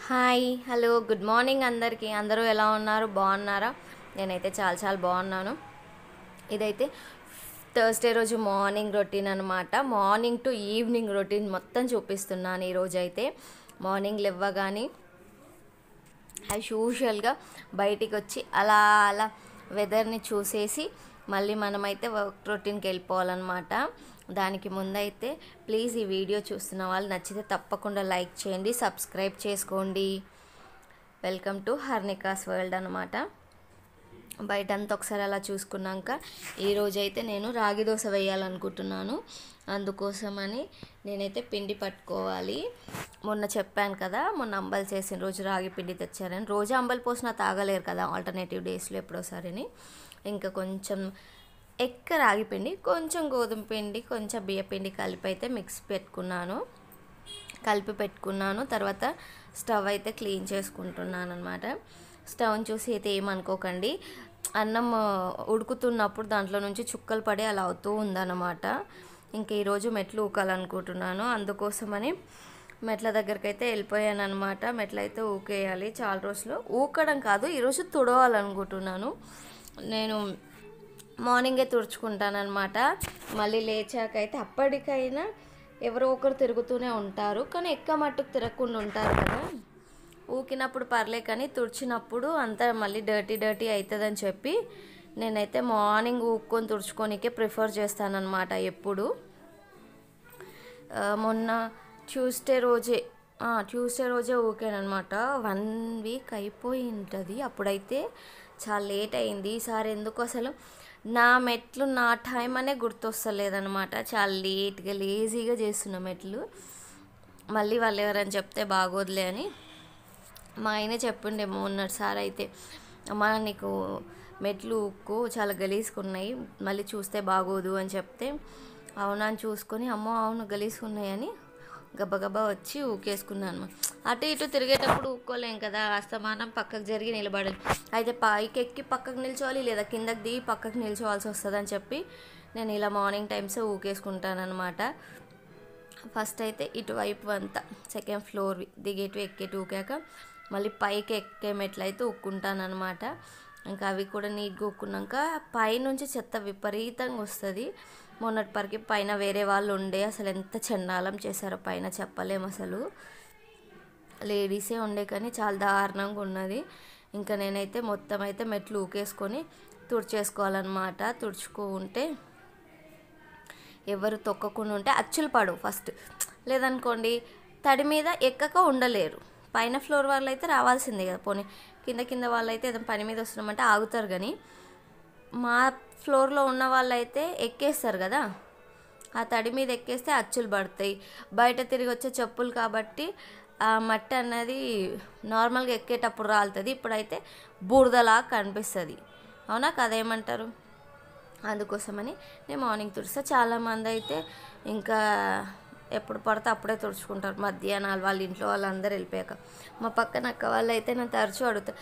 Hi hello good morning అందరికీ. అందరూ ఎలా ఉన్నారు? బాగున్నారా? నేనైతే చాలా బాగున్నాను. ఇదైతే థర్స్డే రోజు మార్నింగ్ రొటీన్ అనమాట. మార్నింగ్ టు ఈవినింగ్ రొటీన్ మొత్తం చూపిస్తున్నాను. ఈరోజు అయితే మార్నింగ్ లేవగానే యాజ్ యూజువల్గా బయటికి వచ్చి అలా వెదర్ని చూసేసి మళ్ళీ మనమైతే వర్క్ రొటీన్కి వెళ్ళిపోవాలన్నమాట. దానికి ముందైతే ప్లీజ్ ఈ వీడియో చూస్తున్న వాళ్ళు నచ్చితే తప్పకుండా లైక్ చేయండి, సబ్స్క్రైబ్ చేసుకోండి. వెల్కమ్ టు హర్నికాస్ వరల్డ్ అనమాట. బయటంతా ఒకసారి అలా చూసుకున్నాక ఈరోజైతే నేను రాగి దోశ వేయాలనుకుంటున్నాను. అందుకోసమని నేనైతే పిండి పట్టుకోవాలి. మొన్న చెప్పాను కదా, మొన్న అంబలు చేసిన రోజు రాగి పిండి తెచ్చారని. రోజు అంబలు పోసినా తాగలేరు కదా, ఆల్టర్నేటివ్ డేస్లో ఎప్పుడోసారిని. ఇంకా కొంచెం రాగి పిండి, కొంచెం గోధుమ పిండి, కొంచెం బియ్య పిండి కలిపి అయితే కలిపి పెట్టుకున్నాను. తర్వాత స్టవ్ అయితే క్లీన్ చేసుకుంటున్నాను అనమాట. స్టవ్ని చూసి అయితే ఏమనుకోకండి, అన్నం ఉడుకుతున్నప్పుడు దాంట్లో నుంచి చుక్కలు పడి అలా అవుతూ ఉందన్నమాట. ఇంక ఈరోజు మెట్లు ఊకాలనుకుంటున్నాను. అందుకోసమని మెట్ల దగ్గరికి అయితే వెళ్ళిపోయాను అనమాట. మెట్లు అయితే ఊకేయాలి. చాలా రోజులు ఊకడం కాదు, ఈరోజు తుడవాలనుకుంటున్నాను. నేను మార్నింగే తుడుచుకుంటానమాట. మళ్ళీ లేచాకైతే అప్పటికైనా ఎవరో ఒకరు తిరుగుతూనే ఉంటారు, కానీ మట్టుకు తిరగకుండా ఉంటారు కదా. ఊకినప్పుడు పర్లే, కానీ తుడిచినప్పుడు అంతా మళ్ళీ డర్టీ అవుతుందని చెప్పి నేనైతే మార్నింగ్ ఊక్కొని తుడుచుకోనికే ప్రిఫర్ చేస్తానన్నమాట ఎప్పుడు. మొన్న ట్యూస్డే రోజే ఊకానమాట. 1 వీక్ అయిపోయి ఉంటుంది. అప్పుడైతే చాలా లేట్ అయింది. ఈసారి ఎందుకు అసలు నా మెట్లు నా టైం అనే గుర్తొస్తలేదనమాట. చాలా లేజీగా చేస్తున్న మెట్లు. మళ్ళీ వాళ్ళు ఎవరైనా చెప్తే బాగోదులే అని మా ఆయనే చెప్పిండే మొన్నటిసారి అయితే, అమ్మ నీకు మెట్లు ఉక్కు చాలా గలీసుకున్నాయి, మళ్ళీ చూస్తే బాగోదు అని చెప్తే, అవునా అని చూసుకొని అవును గలీసుకున్నాయని గబగబా వచ్చి ఊకేసుకున్నాను. అటు ఇటు తిరిగేటప్పుడు ఊక్కోలేం కదా, అస్తమానం పక్కకు జరిగి నిలబడాలి. అయితే పైకి ఎక్కి పక్కకు నిల్చోవాలి, లేదా కిందకి దిగి పక్కకు నిల్చోవాల్సి వస్తుందని చెప్పి నేను ఇలా మార్నింగ్ టైమ్స్ ఊకేసుకుంటానమాట. ఫస్ట్ అయితే ఇటువైపు అంతా సెకండ్ ఫ్లోర్ దిగేటివి ఎక్కేటి ఊకాక మళ్ళీ పైకి ఎక్కే మెట్లయితే ఊక్కుంటానమాట. ఇంకా అవి కూడా నీట్గా ఊక్కున్నాక పైనుంచి చెత్త విపరీతంగా వస్తుంది. మొన్నటి పరికి పైన వేరే వాళ్ళు ఉండే, అసలు ఎంత చండాలం చేశారో పైన చెప్పలేము. అసలు లేడీసే ఉండే కానీ చాలా దారుణంగా ఉన్నది. ఇంకా నేనైతే మొత్తం అయితే మెట్లు ఊకేసుకొని తుడిచేసుకోవాలన్నమాట. తుడుచుకుంటే ఎవరు తొక్కకుండా ఉంటే అచ్చులు పడవు ఫస్ట్. లేదనుకోండి తడి మీద ఎక్కక ఉండలేరు. పైన ఫ్లోర్ వాళ్ళు అయితే రావాల్సిందే కదా, పోనీ కింద వాళ్ళు అయితే ఏదైనా పని మీద వస్తున్నామంటే ఆగుతారు. కానీ మా ఫ్లోర్లో ఉన్న వాళ్ళు అయితే ఎక్కేస్తారు కదా, ఆ తడి మీద ఎక్కేస్తే అచ్చులు పడతాయి. బయట తిరిగి వచ్చే చెప్పులు కాబట్టి ఆ మట్టి అన్నది నార్మల్గా ఎక్కేటప్పుడు రాలుతుంది, ఇప్పుడైతే బురదలా కనిపిస్తుంది. అవునా కదేమంటారు? అందుకోసమని నేను మార్నింగ్ తుడిస్తే, చాలామంది అయితే ఇంకా ఎప్పుడు పడితే అప్పుడే తుడుచుకుంటారు మధ్యాహ్నాలు, వాళ్ళ ఇంట్లో వాళ్ళందరూ వెళ్ళిపోయాక. మా పక్కన అక్క వాళ్ళు అయితే నేను తరచూ అడుగుతారు,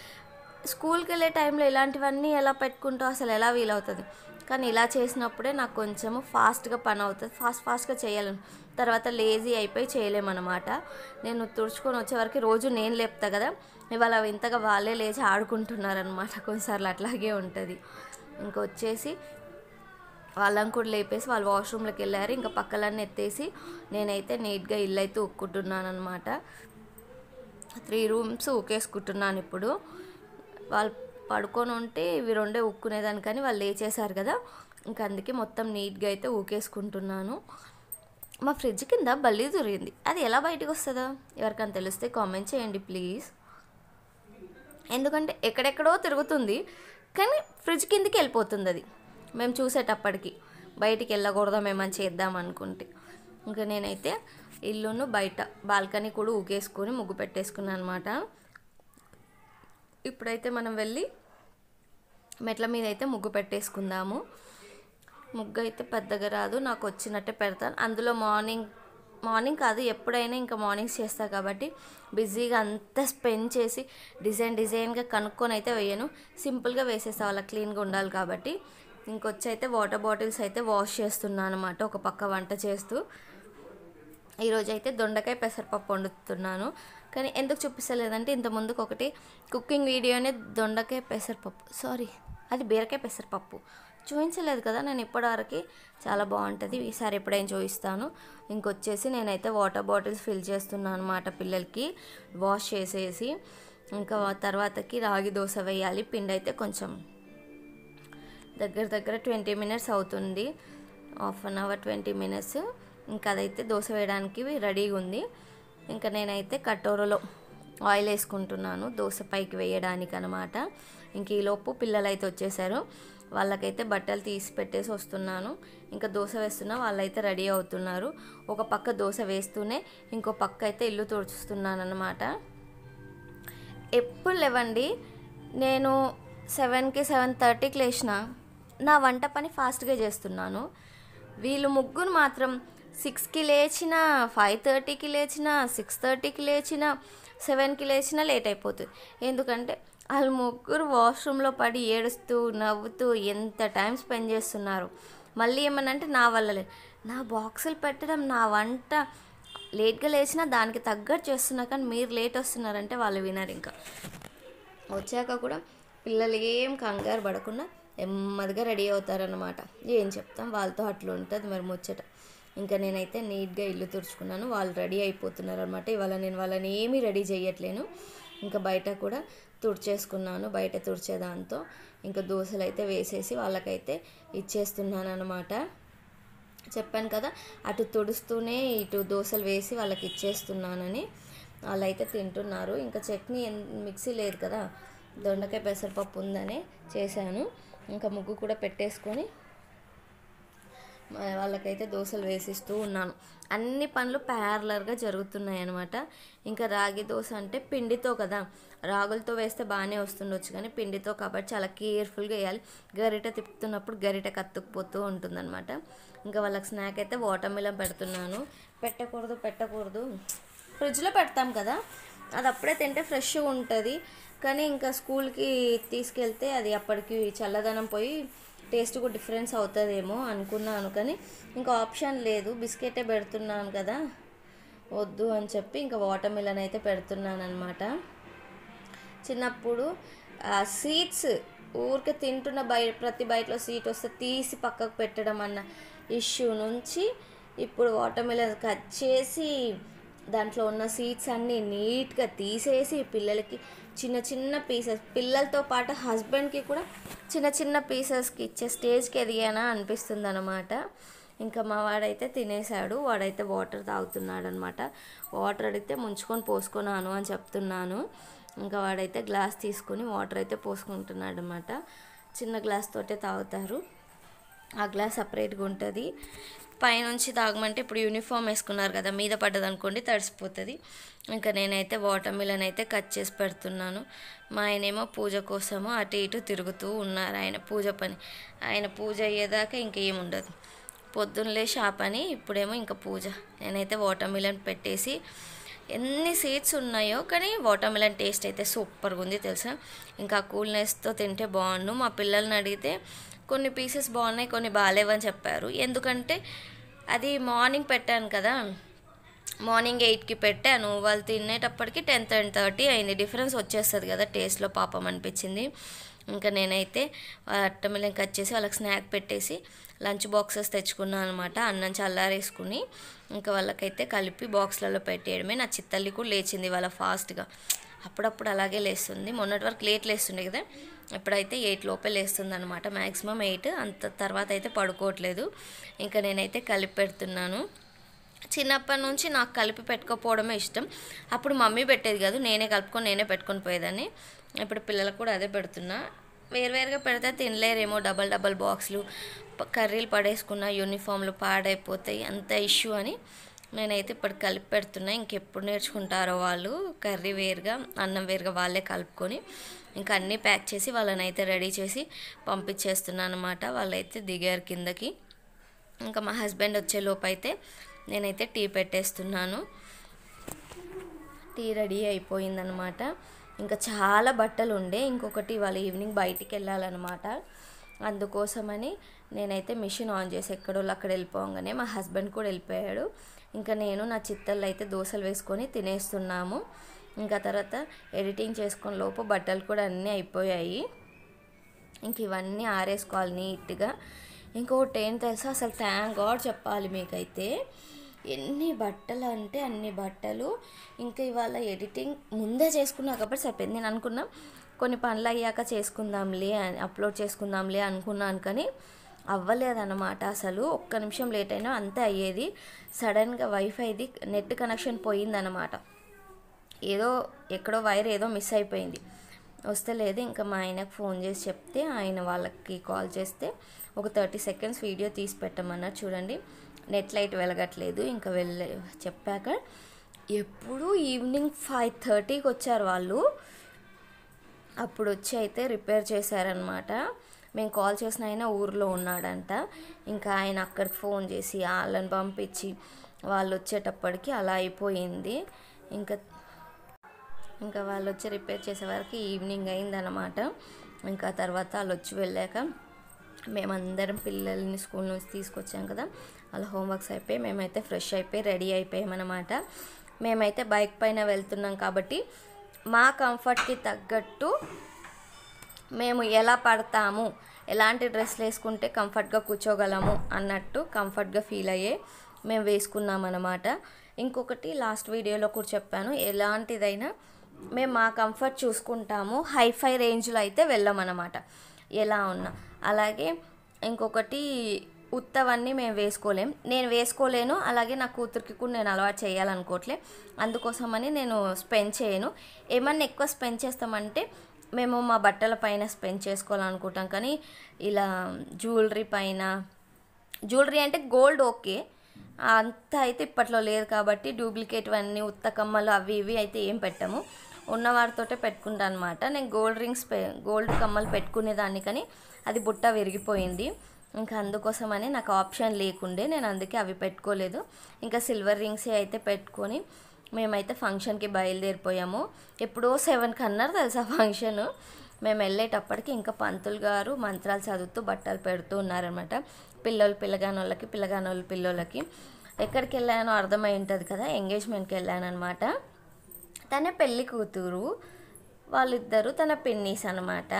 స్కూల్కి వెళ్ళే టైంలో ఇలాంటివన్నీ ఎలా పెట్టుకుంటావు, అసలు ఎలా వీలవుతుంది? కానీ ఇలా చేసినప్పుడే నాకు కొంచెము ఫాస్ట్గా పని అవుతుంది, ఫాస్ట్గా చేయాలని. తర్వాత లేజీ అయిపోయి చేయలేమన్నమాట. నేను తుడుచుకొని వచ్చేవరకు రోజు నేను లేపుతా కదా, ఇవాళ ఇంతగా వాళ్ళే లేచి ఆడుకుంటున్నారనమాట. కొన్నిసార్లు అట్లాగే ఉంటుంది. ఇంకొచ్చేసి వాళ్ళని కూడా లేపేసి వాళ్ళు వాష్రూమ్లోకి వెళ్ళారు. ఇంకా పక్కలన్నీ ఎత్తేసి నేనైతే నీట్గా ఇల్లు అయితే ఊక్కుంటున్నాను అనమాట. 3 రూమ్స్ ఊకేసుకుంటున్నాను ఇప్పుడు. వాళ్ళు పడుకొని ఉంటే ఇవి 2 ఉక్కునేదాన్ని, కానీ వాళ్ళు లేచేశారు కదా, ఇంకా అందుకే మొత్తం నీట్గా అయితే ఊకేసుకుంటున్నాను. మా ఫ్రిడ్జ్ కింద బల్లి దొరికింది, అది ఎలా బయటకు వస్తుందో ఎవరికైనా తెలిస్తే కామెంట్ చేయండి ప్లీజ్. ఎందుకంటే ఎక్కడెక్కడో తిరుగుతుంది, కానీ ఫ్రిడ్జ్ కిందకి వెళ్ళిపోతుంది అది. మేము చూసేటప్పటికి బయటికి వెళ్ళకూడదు మేమని చేద్దాం అనుకుంటే. ఇంకా నేనైతే ఇల్లును బయట బాల్కనీ కూడా ఊకేసుకొని ముగ్గు పెట్టేసుకున్నాను అనమాట. ఇప్పుడైతే మనం వెళ్ళి మెట్ల మీద అయితే ముగ్గు పెట్టేసుకుందాము. ముగ్గు అయితే పెద్దగా రాదు, నాకు వచ్చినట్టే పెడతాను. అందులో మార్నింగ్ కాదు ఎప్పుడైనా ఇంకా మార్నింగ్స్ చేస్తా కాబట్టి బిజీగా అంతా స్పెండ్ చేసి డిజైన్గా కనుక్కొని అయితే వేయను, సింపుల్గా వేసేస్తా, వాళ్ళ క్లీన్గా ఉండాలి కాబట్టి. ఇంకొచ్చి అయితే వాటర్ బాటిల్స్ అయితే వాష్ చేస్తున్నాను అనమాట, ఒక పక్క వంట చేస్తూ. ఈరోజు అయితే దొండకాయ పెసరపప్పు వండుతున్నాను. కానీ ఎందుకు చూపిస్తలేదంటే ఇంత ముందుకు ఒకటి కుకింగ్ వీడియోనే దొండకాయ పెసరపప్పు, సారీ అది బీరకాయ పెసరపప్పు చూపించలేదు కదా నేను ఇప్పటివరకు. చాలా బాగుంటుంది, ఈసారి ఎప్పుడైనా చూపిస్తాను. ఇంకొచ్చేసి నేనైతే వాటర్ బాటిల్స్ ఫిల్ చేస్తున్నాను అన్నమాట పిల్లలకి వాష్ చేసేసి. ఇంకా తర్వాతకి రాగి దోశ వేయాలి. పిండి అయితే కొంచెం దగ్గర 20 మినిట్స్ అవుతుంది, హాఫ్ అన్ అవర్ 20 మినిట్స్. ఇంకా అదైతే దోశ వేయడానికి రెడీగా ఉంది. ఇంకా నేనైతే కటోరలో ఆయిల్ వేసుకుంటున్నాను దోశ పైకి వేయడానికి అనమాట. ఇంక ఈలోపు పిల్లలు అయితే వచ్చేసారు, వాళ్ళకైతే బట్టలు తీసి పెట్టేసి వస్తున్నాను. ఇంకా దోశ వేస్తున్నా, వాళ్ళైతే రెడీ అవుతున్నారు. ఒక పక్క దోశ వేస్తూనే ఇంకో పక్క అయితే ఇల్లు తుడుచుస్తున్నాను అనమాట. ఎప్పుడు లేవండి, నేను 7కి 7:30కి లేచిన నా వంట పని ఫాస్ట్గా చేస్తున్నాను. వీళ్ళు ముగ్గురు మాత్రం 6కి లేచిన, 5:30కి లేచిన, 6:30కి లేచిన, 7కి లేచిన లేట్ అయిపోతుంది. ఎందుకంటే వాళ్ళు ముగ్గురు వాష్రూమ్లో పడి ఏడుస్తూ నవ్వుతూ ఎంత టైం స్పెండ్ చేస్తున్నారు. మళ్ళీ ఏమనంటే నా వల్ల నా బాక్సులు పెట్టడం, నా వంట లేట్గా లేచినా దానికి తగ్గట్టు చేస్తున్నా, కానీ మీరు లేట్ వస్తున్నారంటే వాళ్ళు వినరు. ఇంకా వచ్చాక కూడా పిల్లలు ఏం కంగారు పడకుండా నెమ్మదిగా రెడీ అవుతారనమాట. ఏం చెప్తాం, వాళ్ళతో అట్లా ఉంటుంది మరి ముచ్చట. ఇంకా నేనైతే నీట్గా ఇల్లు తుడుచుకున్నాను, వాళ్ళు రెడీ అయిపోతున్నారు అనమాట. ఇవాళ నేను వాళ్ళని ఏమీ రెడీ చేయట్లేను. ఇంకా బయట కూడా తుడిచేసుకున్నాను, బయట తుడిచేదాంతో. ఇంకా దోశలు అయితే వేసేసి వాళ్ళకైతే ఇచ్చేస్తున్నాను అనమాట. చెప్పాను కదా, అటు తుడుస్తూనే ఇటు దోశలు వేసి వాళ్ళకి ఇచ్చేస్తున్నానని. వాళ్ళు అయితే తింటున్నారు. ఇంకా చట్నీ మిక్సీ లేదు కదా, దొండకాయ పెసరపప్పు ఉందని చేశాను. ఇంకా ముగ్గు కూడా పెట్టేసుకొని వాళ్ళకైతే దోశలు వేసిస్తూ ఉన్నాను. అన్ని పనులు ప్యారలర్గా జరుగుతున్నాయి అనమాట. ఇంకా రాగి దోశ అంటే పిండితో కదా, రాగులతో వేస్తే బాగానే వస్తుండొచ్చు, కానీ పిండితో కాబట్టి చాలా కేర్ఫుల్గా వేయాలి. గరిట తిప్పుతున్నప్పుడు గరిట కత్తుకుపోతూ ఉంటుందన్నమాట. ఇంకా వాళ్ళకి స్నాక్ అయితే వాటర్ మిలన్ పెడుతున్నాను. పెట్టకూడదు ఫ్రిడ్జ్లో పెడతాం కదా, అది అప్పుడే తింటే ఫ్రెష్గా ఉంటుంది. కానీ ఇంకా స్కూల్కి తీసుకెళ్తే అది అప్పటికి చల్లదనం పోయి టేస్ట్ కూడా డిఫరెన్స్ అవుతుందేమో అనుకున్నాను. కానీ ఇంకా ఆప్షన్ లేదు, బిస్కెటే పెడుతున్నాను కదా, వద్దు అని చెప్పి ఇంకా వాటర్ మిలన్ అయితే పెడుతున్నాను అనమాట. చిన్నప్పుడు సీడ్స్ ఊరికే తింటున్న ప్రతి బయటలో సీట్ వస్తే తీసి పక్కకు పెట్టడం అన్న ఇష్యూ నుంచి ఇప్పుడు వాటర్ మిలన్ కట్ చేసి దాంట్లో ఉన్న సీడ్స్ అన్నీ నీట్గా తీసేసి పిల్లలకి చిన్న పీసెస్, పిల్లలతో పాటు హస్బెండ్కి కూడా చిన్న పీసెస్కి ఇచ్చే స్టేజ్కి ఎదిగానా అనిపిస్తుంది అనమాట. ఇంకా మా వాడైతే తినేసాడు, వాడైతే వాటర్ తాగుతున్నాడు అనమాట. వాటర్ అడిగితే ముంచుకొని పోసుకున్నాను అని చెప్తున్నాను. ఇంకా వాడైతే గ్లాస్ తీసుకొని వాటర్ అయితే పోసుకుంటున్నాడు అనమాట. చిన్న గ్లాస్ తోటే తాగుతారు, ఆ గ్లాస్ సపరేట్గా ఉంటుంది. పైనుంచి తాగమంటే ఇప్పుడు యూనిఫామ్ వేసుకున్నారు కదా, మీద పడ్డది అనుకోండి తడిసిపోతుంది. ఇంకా నేనైతే వాటర్ మిలన్ అయితే కట్ చేసి పెడుతున్నాను. మా ఆయనేమో పూజ కోసము అటు ఇటు తిరుగుతూ ఉన్నారు. ఆయన పూజ అయ్యేదాకా ఇంకేముండదు, పొద్దున్న లేచి ఆ పని, ఇప్పుడేమో ఇంకా పూజ. నేనైతే వాటర్ మిలన్ పెట్టేసి, ఎన్ని సీడ్స్ ఉన్నాయో కానీ వాటర్ మిలన్ టేస్ట్ అయితే సూపర్గా ఉంది తెలుసా. ఇంకా కూల్నెస్తో తింటే బాగుండు. మా పిల్లల్ని అడిగితే కొన్ని పీసెస్ బాగున్నాయి, కొన్ని బాగాలేవని చెప్పారు. ఎందుకంటే అది మార్నింగ్ పెట్టాను కదా, మార్నింగ్ 8కి పెట్టాను, వాళ్ళు తినేటప్పటికి 10-10:30 అయింది. డిఫరెన్స్ వచ్చేస్తుంది కదా టేస్ట్లో, పాపం అనిపించింది. ఇంకా నేనైతే వాటర్ మిలన్ కట్ చేసి వాళ్ళకి స్నాక్ పెట్టేసి లంచ్ బాక్సెస్ తెచ్చుకున్నాను అనమాట. అన్నం చల్లారేసుకుని ఇంకా వాళ్ళకైతే కలిపి బాక్స్లలో పెట్టేయడమే. నా చిత్తల్లి కూడా లేచింది వాళ్ళ ఫాస్ట్గా, అప్పుడప్పుడు అలాగే లేస్తుంది. మొన్నటి వరకు లేట్ లేస్తుండే కదా, ఇప్పుడైతే 8 లోపే లేస్తుంది అనమాట, మ్యాక్సిమం 8, అంత తర్వాత అయితే పడుకోవట్లేదు. ఇంకా నేనైతే కలిపి పెడుతున్నాను. చిన్నప్పటి నుంచి నాకు కలిపి పెట్టుకోపోవడమే ఇష్టం. అప్పుడు మమ్మీ పెట్టేది కాదు, నేనే కలుపుకొని నేనే పెట్టుకొని పోయేదాన్ని. ఇప్పుడు పిల్లలకు కూడా అదే పెడుతున్నా. వేరువేరుగా పెడితే తినలేరేమో, డబల్ బాక్సులు కర్రీలు పడేసుకున్న, యూనిఫామ్లు పాడైపోతాయి, అంత ఇష్యూ అని నేనైతే ఇప్పుడు కలిపి పెడుతున్నా. ఇంకెప్పుడు నేర్చుకుంటారో వాళ్ళు, కర్రీ వేరుగా అన్నం వేరుగా వాళ్ళే కలుపుకొని. ఇంకా అన్నీ ప్యాక్ చేసి వాళ్ళని అయితే రెడీ చేసి పంపించేస్తున్నాను అనమాట. వాళ్ళైతే దిగారు కిందకి. ఇంకా మా హస్బెండ్ వచ్చే లోపు అయితే నేనైతే టీ పెట్టేస్తున్నాను. టీ రెడీ అయిపోయిందనమాట. ఇంకా చాలా బట్టలు ఉండే, ఇంకొకటి వాళ్ళ ఈవినింగ్ బయటికి వెళ్ళాలన్నమాట. అందుకోసమని నేనైతే మిషన్ ఆన్ చేసి ఎక్కడోళ్ళు అక్కడ వెళ్ళిపోగానే మా హస్బెండ్ కూడా వెళ్ళిపోయాడు. ఇంకా నేను నా చిత్తల్లో అయితే దోశలు వేసుకొని తినేస్తున్నాము. ఇంకా తర్వాత ఎడిటింగ్ చేసుకునే లోపు బట్టలు కూడా అన్నీ అయిపోయాయి. ఇంక ఇవన్నీ ఆరేసుకోవాలి నీట్గా. ఇంకొకటి ఏం తెలుసా, అసలు థ్యాంక్ గాడ్ చెప్పాలి మీకైతే, ఎన్ని బట్టలు అంటే అన్ని బట్టలు. ఇంకా ఇవాళ ఎడిటింగ్ ముందే చేసుకున్నా కాబట్టి సరిపోయింది. నేను అనుకున్నా కొన్ని పనులు అయ్యాక చేసుకుందాంలే, అప్లోడ్ చేసుకుందాంలే అనుకున్నాను, కానీ అవ్వలేదన్నమాట. అసలు ఒక్క నిమిషం లేట్ అయినా అంతే అయ్యేది. సడన్గా వైఫైది నెట్ కనెక్షన్ పోయిందన్నమాట. ఏదో ఎక్కడో వైర్ ఏదో మిస్ అయిపోయింది, వస్తలేదు. ఇంకా మా ఆయనకు ఫోన్ చేసి చెప్తే ఆయన వాళ్ళకి కాల్ చేస్తే ఒక 30 సెకండ్స్ వీడియో తీసి పెట్టమన్నారు. చూడండి నెట్ లైట్ వెలగట్లేదు. ఇంకా చెప్పాక ఎప్పుడు ఈవినింగ్ 5:30కి వచ్చారు వాళ్ళు. అప్పుడు వచ్చి అయితే రిపేర్ చేశారనమాట. మేము కాల్ చేసిన ఆయన ఊర్లో ఉన్నాడంట. ఇంకా ఆయన అక్కడికి ఫోన్ చేసి వాళ్ళని పంపించి వాళ్ళు వచ్చేటప్పటికి అలా అయిపోయింది. ఇంకా వాళ్ళు వచ్చి రిపేర్ చేసే వరకు ఈవినింగ్ అయిందనమాట. ఇంకా తర్వాత వాళ్ళు వచ్చి వెళ్ళాక మేమందరం పిల్లల్ని స్కూల్ నుంచి తీసుకొచ్చాం కదా, వాళ్ళ హోంవర్క్స్ అయిపోయి మేమైతే ఫ్రెష్ అయిపోయి రెడీ అయిపోయామన్నమాట. మేమైతే బైక్ పైన వెళ్తున్నాం కాబట్టి మా కంఫర్ట్కి తగ్గట్టు మేము ఎలా పడతాము, ఎలాంటి డ్రెస్లు వేసుకుంటే కంఫర్ట్గా కూర్చోగలము అన్నట్టు కంఫర్ట్గా ఫీల్ అయ్యే మేము వేసుకున్నామన్నమాట. ఇంకొకటి లాస్ట్ వీడియోలో కూడా చెప్పాను, ఎలాంటిదైనా మేము మా కంఫర్ట్ చూసుకుంటాము, హైఫై రేంజ్లో అయితే వెళ్ళామన్నమాట ఎలా ఉన్నా. అలాగే ఇంకొకటి ఉత్తవన్నీ మేము వేసుకోలేం, నేను వేసుకోలేను, అలాగే నా కూతురికి కూడా నేను అలవాటు చేయాలనుకోవట్లే. అందుకోసమని నేను స్పెండ్ చేయను. ఏమన్నా ఎక్కువ స్పెండ్ చేస్తామంటే మేము మా బట్టల పైన స్పెండ్ చేసుకోవాలనుకుంటాం, కానీ ఇలా జ్యువెలరీ అంటే గోల్డ్ ఓకే, అంత అయితే ఇప్పట్లో లేదు కాబట్టి డూప్లికేట్ అన్నీ ఉత్త కమ్మలు అవి ఇవి అయితే ఏం పెట్టము, ఉన్న వాటితోటే పెట్టుకుంటాను అనమాట. నేను గోల్డ్ కమ్మలు పెట్టుకునేదాన్ని, కానీ అది బుట్ట విరిగిపోయింది. ఇంకా అందుకోసమని నాకు ఆప్షన్ లేకుండే నేను అందుకే అవి పెట్టుకోలేదు. ఇంకా సిల్వర్ రింగ్స్ అయితే పెట్టుకొని మేమైతే ఫంక్షన్కి బయలుదేరిపోయాము. ఎప్పుడో 7కి అన్నారు తెలుసా ఫంక్షన్. మేము వెళ్ళేటప్పటికి ఇంకా పంతులు గారు మంత్రాలు చదువుతూ బట్టలు పెడుతూ ఉన్నారనమాట. పిల్లగానోళ్ళకి పిల్లోళ్ళకి. ఎక్కడికి వెళ్ళానో అర్థమై ఉంటుంది కదా, ఎంగేజ్మెంట్కి వెళ్ళాను అనమాట. తన పెళ్ళి కూతురు వాళ్ళిద్దరూ తన పిన్నీస్ అనమాట.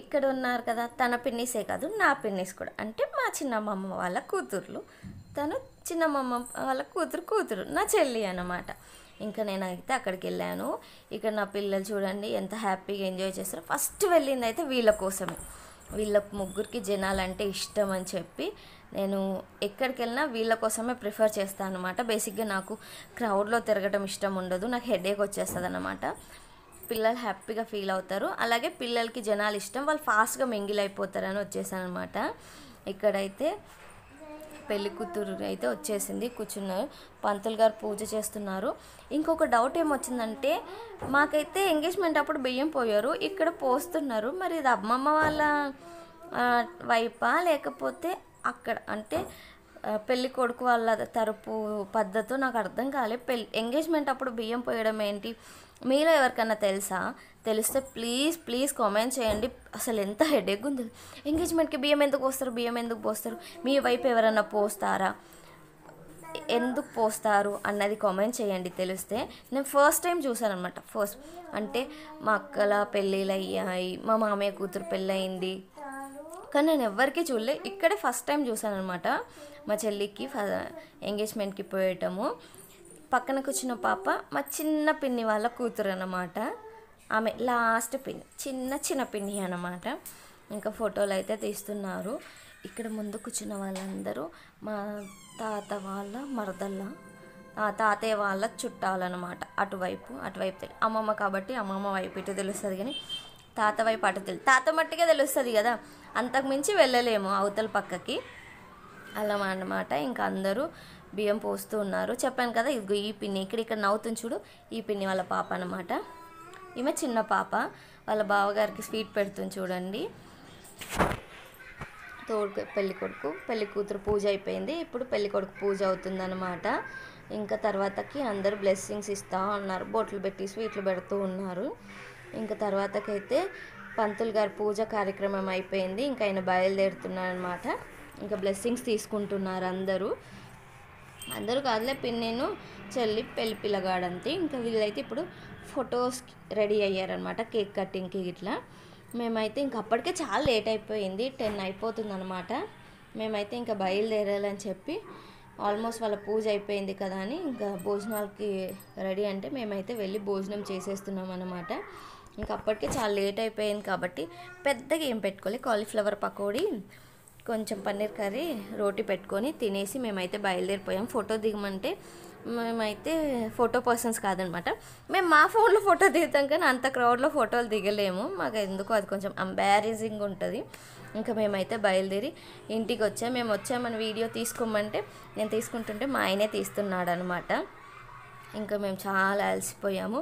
ఇక్కడ ఉన్నారు కదా, తన పిన్నీసే కాదు నా పిన్నీస్ కూడా, అంటే మా చిన్నమ్మమ్మ వాళ్ళ కూతుర్లు. తను చిన్నమ్మమ్మ వాళ్ళ కూతురు నా చెల్లి అన్నమాట. ఇంకా నేనైతే అక్కడికి వెళ్ళాను. ఇక్కడ నా పిల్లలు చూడండి ఎంత హ్యాపీగా ఎంజాయ్ చేస్తారో. ఫస్ట్ వెళ్ళింది అయితే వీళ్ళ కోసమే. వీళ్ళ ముగ్గురికి జనాలంటే ఇష్టం అని చెప్పి నేను ఎక్కడికి వెళ్ళినా వీళ్ళ కోసమే ప్రిఫర్ చేస్తాను అనమాట. బేసిక్గా నాకు క్రౌడ్లో తిరగడం ఇష్టం ఉండదు, నాకు హెడేక్ వచ్చేస్తుంది అన్నమాట. పిల్లలు హ్యాపీగా ఫీల్ అవుతారు, అలాగే పిల్లలకి జనాలు ఇష్టం, వాళ్ళు ఫాస్ట్గా మింగిల్ అయిపోతారని వచ్చేసాను అనమాట. ఇక్కడైతే పెళ్లి కూతురు అయితే వచ్చేసింది, కూర్చున్నారు. పంతులు గారు పూజ చేస్తున్నారు. ఇంకొక డౌట్ ఏమొచ్చిందంటే, మాకైతే ఎంగేజ్మెంట్ అప్పుడు బియ్యం పోయారు, ఇక్కడ పోస్తున్నారు. మరి ఇది అమ్మమ్మ వాళ్ళ వైపా లేకపోతే అక్కడ అంటే పెళ్ళి కొడుకు వాళ్ళ తరపు పద్ధతి నాకు అర్థం కాలే. ఎంగేజ్మెంట్ అప్పుడు బియ్యం పోయడం ఏంటి, మీలో ఎవరికన్నా తెలిస్తే ప్లీజ్ కామెంట్ చేయండి. అసలు ఎంత హెడేక్ ఉంది. ఎంగేజ్మెంట్కి బియ్యం ఎందుకు పోస్తారు, మీ వైపు ఎవరన్నా పోస్తారా, ఎందుకు పోస్తారు అన్నది కామెంట్ చేయండి తెలిస్తే. నేను ఫస్ట్ టైం చూసాను అనమాట. అంటే మా అక్కల పెళ్ళిళ్ళు అయ్యాయి, మా మామయ్య కూతురు పెళ్ళి అయింది, కానీ నేను ఎవరికి చూడలే, ఇక్కడే ఫస్ట్ టైం చూసాను అనమాట. మా చెల్లికి ఎంగేజ్మెంట్కి పోయటము. పక్కన కూర్చున్న పాప మా చిన్న పిన్ని వాళ్ళ కూతురు అన్నమాట. ఆమె లాస్ట్ పిన్ని, చిన్న పిన్ని అన్నమాట. ఇంకా ఫోటోలు అయితే తీస్తున్నారు. ఇక్కడ ముందు కూర్చున్న వాళ్ళందరూ మా తాత వాళ్ళ తాతయ్య వాళ్ళ చుట్టాలన్నమాట. అటువైపు తెలియదు, అమ్మమ్మ కాబట్టి అమ్మమ్మ వైపు ఇటు తెలుస్తుంది, కానీ తాత వైపు అటు తెలియదు. తాత మట్టిగా తెలుస్తుంది కదా, అంతకుమించి వెళ్ళలేము అవతల పక్కకి, అలా అన్నమాట. ఇంకా అందరూ బియ్యం పోస్తూ ఉన్నారు. చెప్పాను కదా, ఇదిగో ఈ పిన్ని ఇక్కడ నవ్వుతుంది చూడు, ఈ పిన్ని వాళ్ళ పాప అన్నమాట. ఈమె చిన్న పాప, వాళ్ళ బావగారికి స్వీట్ పెడుతుంది చూడండి. పెళ్లి కూతురు పూజ అయిపోయింది, ఇప్పుడు పెళ్లి కొడుకు పూజ అవుతుందన్నమాట. ఇంకా తర్వాతకి అందరూ బ్లెస్సింగ్స్ ఇస్తూ ఉన్నారు, బొట్లు పెట్టి స్వీట్లు పెడుతూ ఉన్నారు. ఇంకా తర్వాతకైతే పంతులు గారి పూజ కార్యక్రమం అయిపోయింది. ఇంకా ఆయన బయలుదేరుతున్నారు అనమాట. ఇంకా బ్లెస్సింగ్స్ తీసుకుంటున్నారు అందరూ. అందరూ కాదులే, పిన్నేను చెల్లి పెళ్లి పిల్లగాడంతే. ఇంకా వీళ్ళైతే ఇప్పుడు ఫొటోస్ రెడీ అయ్యారనమాట, కేక్ కటింగ్కి ఇట్లా. మేమైతే ఇంక అప్పటికే చాలా లేట్ అయిపోయింది, 10 అయిపోతుంది అనమాట. మేమైతే ఇంకా బయలుదేరాలని చెప్పి ఆల్మోస్ట్ వాళ్ళ పూజ అయిపోయింది కదా అని ఇంకా భోజనాలకి రెడీ అంటే మేమైతే వెళ్ళి భోజనం చేసేస్తున్నాం అనమాట. ఇంకా అప్పటికే చాలా లేట్ అయిపోయింది కాబట్టి పెద్దగా ఏం పెట్టుకోవాలి, కాలీఫ్లవర్ పకోడీ, కొంచెం పన్నీర్ కర్రీ, రోటీ పెట్టుకొని తినేసి మేమైతే బయలుదేరిపోయాం. ఫోటో దిగమంటే మేమైతే ఫోటో పర్సన్స్ కాదనమాట. మేము మా ఫోన్లో ఫోటో దిగుతాం కానీ అంత క్రౌడ్లో ఫోటోలు దిగలేము, మాకు ఎందుకో అది కొంచెం ఎంబారసింగ్ ఉంటుంది. ఇంకా మేమైతే బయలుదేరి ఇంటికి వచ్చాం. మేము వచ్చామని వీడియో తీసుకోమంటే నేను తీసుకుంటుంటే మా ఆయనే తీస్తున్నాడు అనమాట. ఇంకా మేము చాలా అలసిపోయాము.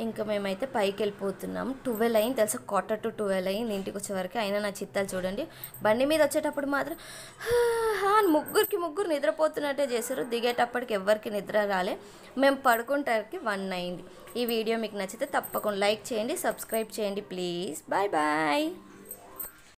ఇంకా మేమైతే పైకి వెళ్ళిపోతున్నాము. 12 అయింది తెలుసా, 11:45 అయింది ఇంటికి వచ్చేవరకు. అయినా నా చిత్తాలు చూడండి, బండి మీద వచ్చేటప్పుడు మాత్రం ముగ్గురు నిద్రపోతున్నట్టే చేశారు. దిగేటప్పటికి ఎవరికి నిద్ర రాలే. మేము పడుకుంటానికి 1 అయింది. ఈ వీడియో మీకు నచ్చితే తప్పకుండా లైక్ చేయండి, సబ్స్క్రైబ్ చేయండి ప్లీజ్. Bye bye.